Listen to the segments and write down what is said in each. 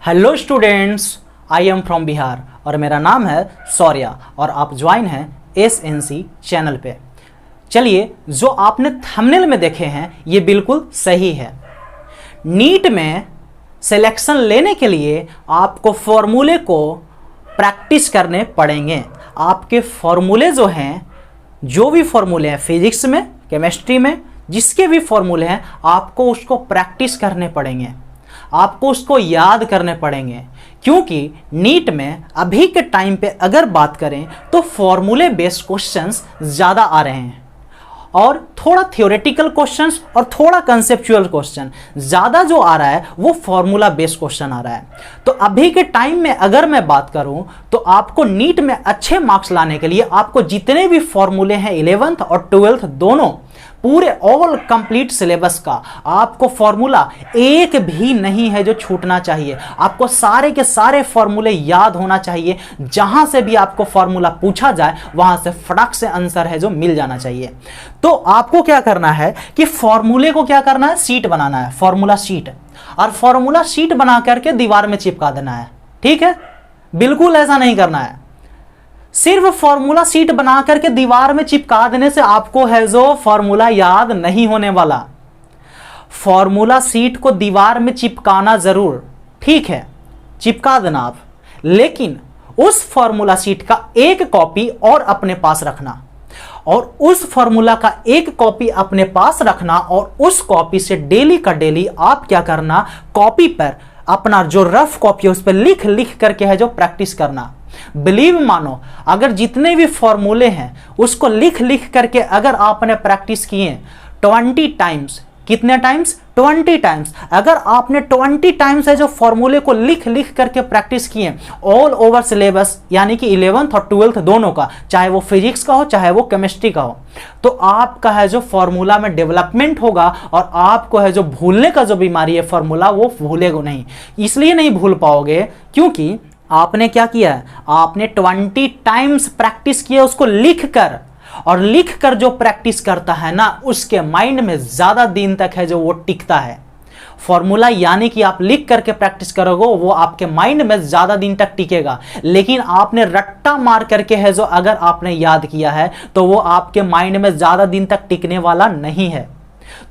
Hello students, I am from Bihar और मेरा नाम है सौर्या और आप ज्वाइन हैं एसएनसी चैनल पे। चलिए, जो आपने थंबनेल में देखे हैं ये बिल्कुल सही है। नीट में सिलेक्शन लेने के लिए आपको फॉर्मूले को प्रैक्टिस करने पड़ेंगे। आपके फॉर्मूले जो हैं, जो भी फॉर्मूले हैं फिजिक्स में, केमिस्ट्री में, जिसके भी फॉर्मूले हैं आपको उसको प्रैक्टिस करने पड़ेंगे, आपको उसको याद करने पड़ेंगे। क्योंकि नीट में अभी के टाइम पे अगर बात करें तो फॉर्मूले बेस्ड क्वेश्चंस ज़्यादा आ रहे हैं और थोड़ा थ्योरेटिकल क्वेश्चंस और थोड़ा कंसेप्चुअल क्वेश्चन ज़्यादा जो आ रहा है वो फॉर्मूला बेस्ड क्वेश्चन आ रहा है। तो अभी के टाइम में अगर मैं बात करूं तो आपको नीट में अच्छे मार्क्स लाने के लिए आपको जितने भी फॉर्मूले हैं 11th और 12th दोनों पूरे ऑल कंप्लीट सिलेबस का आपको फॉर्मूला एक भी नहीं है जो छूटना चाहिए। आपको सारे के सारे फॉर्मूले याद होना चाहिए। जहां से भी आपको फॉर्मूला पूछा जाए वहां से फटाक से आंसर है जो मिल जाना चाहिए। तो आपको क्या करना है कि फॉर्मूले को क्या करना है, शीट बनाना है, फॉर्मूला शीट, और फॉर्मूला शीट बना करके दीवार में चिपका देना है। ठीक है, बिल्कुल ऐसा नहीं करना है। सिर्फ फॉर्मूला शीट बना करके दीवार में चिपका देने से आपको है जो फॉर्मूला याद नहीं होने वाला। फॉर्मूला शीट को दीवार में चिपकाना जरूर, ठीक है, चिपका देना आप, लेकिन उस फॉर्मूला शीट का एक कॉपी और अपने पास रखना, और उस फॉर्मूला का एक कॉपी अपने पास रखना, और उस कॉपी से डेली का डेली आप क्या करना, कॉपी पर अपना जो रफ कॉपी है उस पर लिख लिख करके है जो प्रैक्टिस करना। बिलीव मानो, अगर जितने भी फॉर्मूले हैं उसको लिख लिख करके अगर आपने प्रैक्टिस किए 20 टाइम्स, कितने टाइम्स, 20 टाइम्स, अगर आपने 20 टाइम्स है जो फॉर्मूले को लिख लिख करके प्रैक्टिस किए ऑल ओवर सिलेबस, यानी कि 11th और 12th दोनों का, चाहे वो फिजिक्स का हो चाहे वो केमिस्ट्री का हो, तो आपका है जो फॉर्मूला में डेवलपमेंट होगा और आपको है जो भूलने का जो बीमारी है फॉर्मूला वो भूलेगा नहीं। इसलिए नहीं भूल पाओगे क्योंकि आपने क्या किया है, आपने 20 टाइम्स प्रैक्टिस किया उसको लिख कर, और लिख कर जो प्रैक्टिस करता है ना उसके माइंड में ज्यादा दिन तक है जो वो टिकता है। फॉर्मूला यानी कि आप लिख करके प्रैक्टिस करोगे वो आपके माइंड में ज्यादा दिन तक टिकेगा, लेकिन आपने रट्टा मार करके है जो अगर आपने याद किया है तो वो आपके माइंड में ज्यादा दिन तक टिकने वाला नहीं है।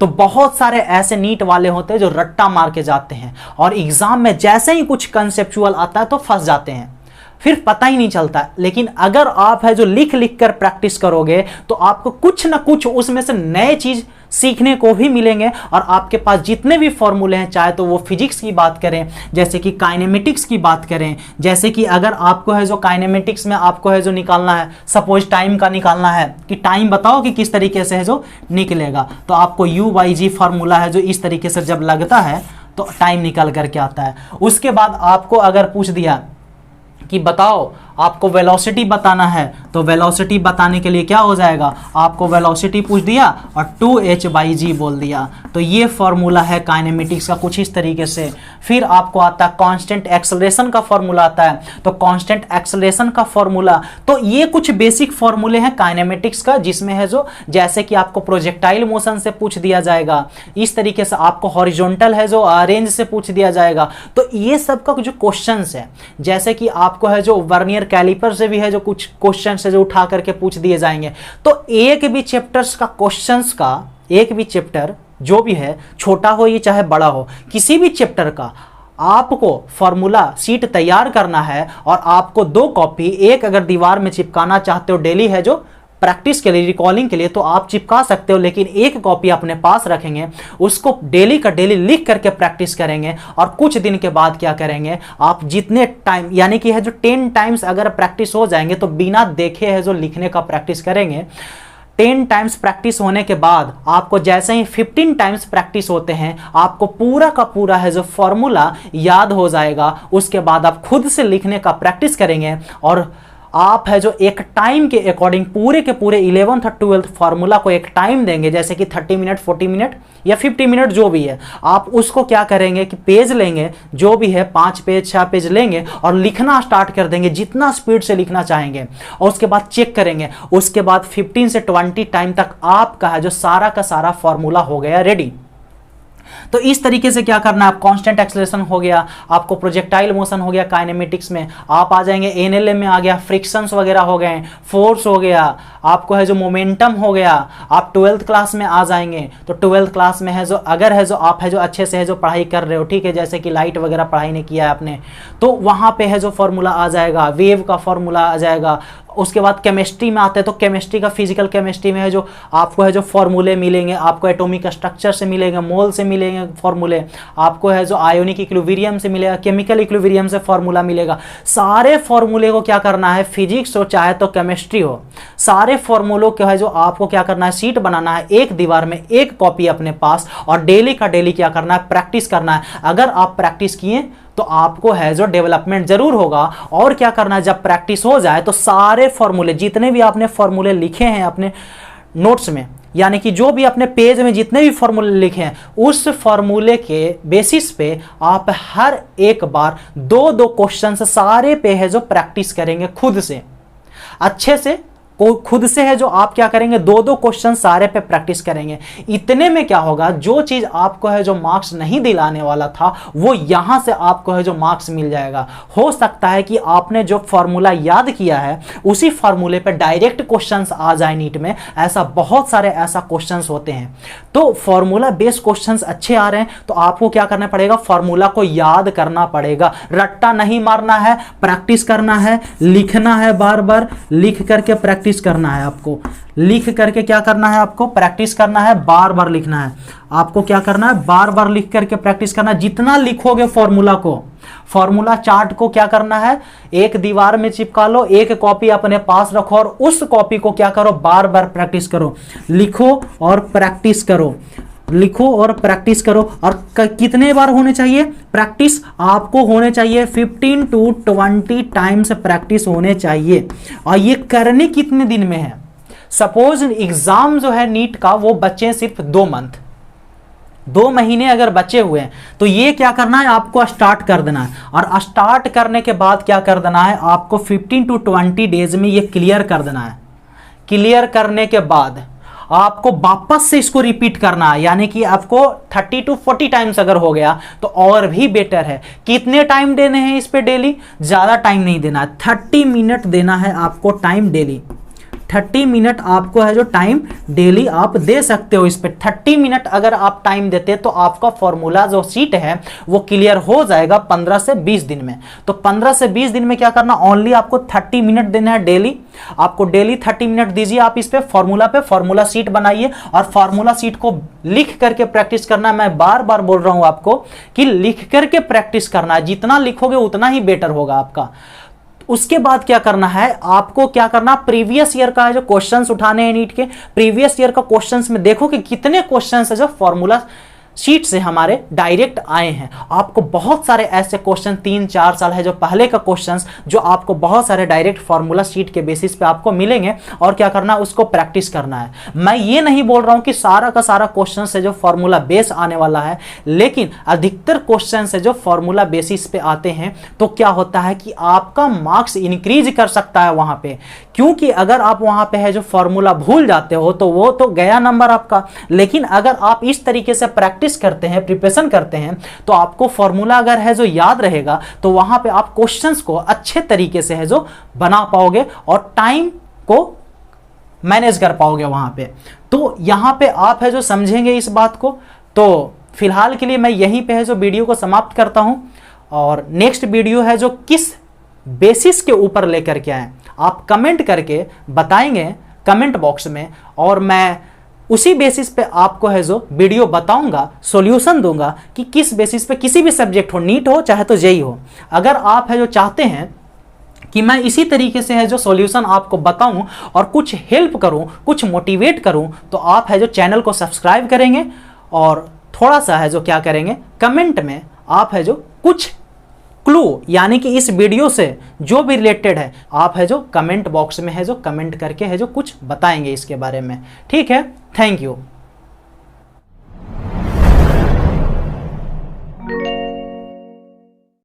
तो बहुत सारे ऐसे नीट वाले होते हैं जो रट्टा मार के जाते हैं और एग्जाम में जैसे ही कुछ कंसेप्चुअल आता है तो फंस जाते हैं, फिर पता ही नहीं चलता। लेकिन अगर आप है जो लिख लिख कर प्रैक्टिस करोगे तो आपको कुछ ना कुछ उसमें से नए चीज सीखने को भी मिलेंगे, और आपके पास जितने भी फॉर्मूले हैं, चाहे तो वो फिजिक्स की बात करें, जैसे कि काइनेमेटिक्स की बात करें, जैसे कि अगर आपको है जो काइनेमेटिक्स में आपको है जो निकालना है, सपोज टाइम का निकालना है कि टाइम बताओ कि किस तरीके से है जो निकलेगा, तो आपको U/G फार्मूला है जो इस तरीके से जब लगता है तो टाइम निकल करके आता है। उसके बाद आपको अगर पूछ दिया कि बताओ आपको वेलोसिटी बताना है, तो वेलोसिटी बताने के लिए क्या हो जाएगा, आपको वेलोसिटी पूछ दिया और 2h/g बोल दिया, तो ये फॉर्मूला है काइनेमेटिक्स का कुछ इस तरीके से। फिर आपको आता है कांस्टेंट एक्सेलरेशन का फॉर्मूला आता है, तो कांस्टेंट एक्सेलरेशन का फॉर्मूला, तो ये कुछ बेसिक फॉर्मूले हैं काइनेमेटिक्स का, जिसमें है जो जैसे कि आपको प्रोजेक्टाइल मोशन से पूछ दिया जाएगा, इस तरीके से आपको हॉरिजॉन्टल है जो रेंज से पूछ दिया जाएगा। तो ये सब का जो क्वेश्चंस है, जैसे कि आपको है जो वर्नियर कैलिपर से भी है जो कुछ क्वेश्चन है जो उठा करके पूछ दिए जाएंगे। तो एक भी चैप्टर्स का क्वेश्चंस का, एक भी चैप्टर जो भी है, छोटा हो या चाहे बड़ा हो, किसी भी चैप्टर का आपको फॉर्मूला शीट तैयार करना है, और आपको 2 कॉपी, एक अगर दीवार में चिपकाना चाहते हो डेली है जो प्रैक्टिस के लिए, रिकॉलिंग के लिए, तो आप चिपका सकते हो, लेकिन एक कॉपी अपने पास रखेंगे, उसको डेली का डेली लिख करके प्रैक्टिस करेंगे, और कुछ दिन के बाद क्या करेंगे, आप जितने टाइम यानी कि है जो 10 टाइम्स अगर प्रैक्टिस हो जाएंगे तो बिना देखे है जो लिखने का प्रैक्टिस करेंगे। 10 टाइम्स प्रैक्टिस होने के बाद आपको जैसे ही 15 टाइम्स प्रैक्टिस होते हैं आपको पूरा का पूरा है जो फॉर्मूला याद हो जाएगा। उसके बाद आप खुद से लिखने का प्रैक्टिस करेंगे, और आप है जो एक टाइम के अकॉर्डिंग पूरे के पूरे 11th और 12th फार्मूला को एक टाइम देंगे, जैसे कि 30 मिनट, 40 मिनट या 50 मिनट जो भी है, आप उसको क्या करेंगे कि पेज लेंगे, जो भी है 5 पेज 6 पेज लेंगे और लिखना स्टार्ट कर देंगे जितना स्पीड से लिखना चाहेंगे, और उसके बाद चेक करेंगे। उसके बाद 15 से 20 टाइम तक आपका है जो सारा का सारा फार्मूला हो गया रेडी। तो इस तरीके से क्या करना है, कांस्टेंट एक्सेलरेशन हो गया, आपको प्रोजेक्टाइल मोशन हो गया काइनेमेटिक्स में, आप आ जाएंगे एनएलएम में आ गया, फ्रिक्शंस वगैरह हो गए, फोर्स हो गया, आपको है जो मोमेंटम हो गया। आप 12th क्लास में आ जाएंगे तो 12th क्लास में है जो अगर है जो आप है जो अच्छे से है जो पढ़ाई कर रहे हो, ठीक है, जैसे कि लाइट वगैरह पढ़ाई नहीं किया है आपने, तो वहां पे है जो फॉर्मूला आ जाएगा, वेव का फॉर्मूला आ जाएगा। उसके बाद केमिस्ट्री में आते हैं तो केमिस्ट्री का, फिजिकल केमिस्ट्री में है जो आपको है जो फॉर्मूले मिलेंगे, आपको एटॉमिक स्ट्रक्चर से मिलेंगे, मोल से मिलेंगे फॉर्मूले, आपको है जो आयोनिक इक्विलिब्रियम से मिलेगा, केमिकल इक्विलिब्रियम से फॉर्मूला मिलेगा। सारे फॉर्मूले को क्या करना है, फिजिक्स हो चाहे तो केमिस्ट्री हो, सारे फॉर्मूलों के है जो आपको क्या करना है, शीट बनाना है, एक दीवार में एक कॉपी अपने पास, और डेली का डेली क्या करना है, प्रैक्टिस करना है। अगर आप प्रैक्टिस किए तो आपको है जो डेवलपमेंट जरूर होगा। और क्या करना है, जब प्रैक्टिस हो जाए तो सारे फॉर्मूले, जितने भी आपने फॉर्मूले लिखे हैं अपने नोट्स में, यानी कि जो भी अपने पेज में जितने भी फॉर्मूले लिखे हैं, उस फॉर्मूले के बेसिस पे आप हर एक बार 2-2 क्वेश्चन सारे पे है जो प्रैक्टिस करेंगे खुद से, अच्छे से खुद से है जो आप क्या करेंगे, 2-2 क्वेश्चन सारे पे प्रैक्टिस करेंगे। इतने में क्या होगा, जो चीज आपको है जो मार्क्स नहीं दिलाने वाला था वो यहां से आपको है जो मार्क्स मिल जाएगा। हो सकता है कि आपने जो फॉर्मूला याद किया है उसी फॉर्मूले पे डायरेक्ट क्वेश्चंस आ जाए नीट में, ऐसा बहुत सारे ऐसा क्वेश्चंस होते हैं। तो फॉर्मूला बेस्ड क्वेश्चंस अच्छे आ रहे हैं तो आपको क्या करना पड़ेगा, फॉर्मूला को याद करना पड़ेगा, रट्टा नहीं मारना है, प्रैक्टिस करना है, लिखना है, बार बार लिख करके प्रैक्टिस करना है। आपको लिख करके क्या करना है, आपको प्रैक्टिस करना है, बार बार लिखना है। आपको क्या करना है, बार बार लिख करके प्रैक्टिस करना है। जितना लिखोगे फॉर्मूला को, फॉर्मूला चार्ट को क्या करना है, एक दीवार में चिपका लो, एक कॉपी अपने पास रखो और उस कॉपी को क्या करो, बार बार प्रैक्टिस करो, लिखो और प्रैक्टिस करो, लिखो और प्रैक्टिस करो। और कितने बार होने चाहिए प्रैक्टिस, आपको होने चाहिए 15 to 20 टाइम्स प्रैक्टिस होने चाहिए। और ये करने कितने दिन में है, सपोज एग्जाम जो है नीट का वो बच्चे सिर्फ 2 मंथ, 2 महीने अगर बचे हुए हैं तो ये क्या करना है, आपको स्टार्ट कर देना है। और स्टार्ट करने के बाद क्या कर देना है, आपको 15 to 20 डेज में ये क्लियर कर देना है। क्लियर करने के बाद आपको वापस से इसको रिपीट करना है, यानी कि आपको 30 to 40 टाइम्स अगर हो गया तो और भी बेटर है। कितने टाइम देने हैं इस पे डेली, ज्यादा टाइम नहीं देना है, 30 मिनट देना है आपको टाइम डेली। 30 मिनट आपको है जो टाइम डेली आप दे सकते हो इस पे। 30 मिनट अगर आप टाइम देते तो आपका फॉर्मूला जो सीट है वो क्लियर हो जाएगा 15 से 20 दिन में। तो 15 से 20 दिन में क्या करना, ओनली आपको 30 मिनट देना है डेली। आपको डेली 30 मिनट दीजिए आप इस पे फॉर्मूला सीट बनाइए और फॉर्मूला सीट को लिख करके प्रैक्टिस करना। मैं बार बार बोल रहा हूं आपको कि लिख करके प्रैक्टिस करना है, जितना लिखोगे उतना ही बेटर होगा आपका। उसके बाद क्या करना है, आपको क्या करना, प्रीवियस ईयर का है जो क्वेश्चंस उठाने हैं नीट के, प्रीवियस ईयर का क्वेश्चंस में देखो कि कितने क्वेश्चंस है जो फॉर्मूला शीट से हमारे डायरेक्ट आए हैं। आपको बहुत सारे ऐसे क्वेश्चन 3-4 साल है जो पहले का क्वेश्चंस जो आपको बहुत सारे डायरेक्ट फॉर्मूला शीट के बेसिस पे आपको मिलेंगे और क्या करना है, उसको प्रैक्टिस करना है। मैं ये नहीं बोल रहा हूं कि सारा का सारा क्वेश्चन है जो फॉर्मूला बेस आने वाला है, लेकिन अधिकतर क्वेश्चन है जो फॉर्मूला बेसिस पे आते हैं तो क्या होता है कि आपका मार्क्स इंक्रीज कर सकता है वहां पे। क्योंकि अगर आप वहां पे है जो फॉर्मूला भूल जाते हो तो वो तो गया नंबर आपका, लेकिन अगर आप इस तरीके से प्रैक्टिस करते हैं, प्रिपरेशन करते हैं तो आपको फॉर्मूला अगर है जो याद रहेगा तो वहां पे आप क्वेश्चंस को अच्छे तरीके से है जो बना पाओगे और टाइम को मैनेज कर पाओगे वहां पे। तो यहां पे आप है जो समझेंगे इस बात को। तो फिलहाल के लिए मैं यहीं पे है जो वीडियो को समाप्त करता हूं और नेक्स्ट वीडियो है जो किस बेसिस के ऊपर लेकर के आए आप कमेंट करके बताएंगे कमेंट बॉक्स में, और मैं उसी बेसिस पे आपको है जो वीडियो बताऊंगा, सॉल्यूशन दूंगा कि किस बेसिस पे किसी भी सब्जेक्ट हो, नीट हो चाहे तो जेईई हो, अगर आप है जो चाहते हैं कि मैं इसी तरीके से है जो सॉल्यूशन आपको बताऊं और कुछ हेल्प करूं, कुछ मोटिवेट करूं, तो आप है जो चैनल को सब्सक्राइब करेंगे और थोड़ा सा है जो क्या करेंगे, कमेंट में आप है जो कुछ क्लू यानी कि इस वीडियो से जो भी रिलेटेड है आप है जो कमेंट बॉक्स में है जो कमेंट करके है जो कुछ बताएंगे इसके बारे में। ठीक है, थैंक यू।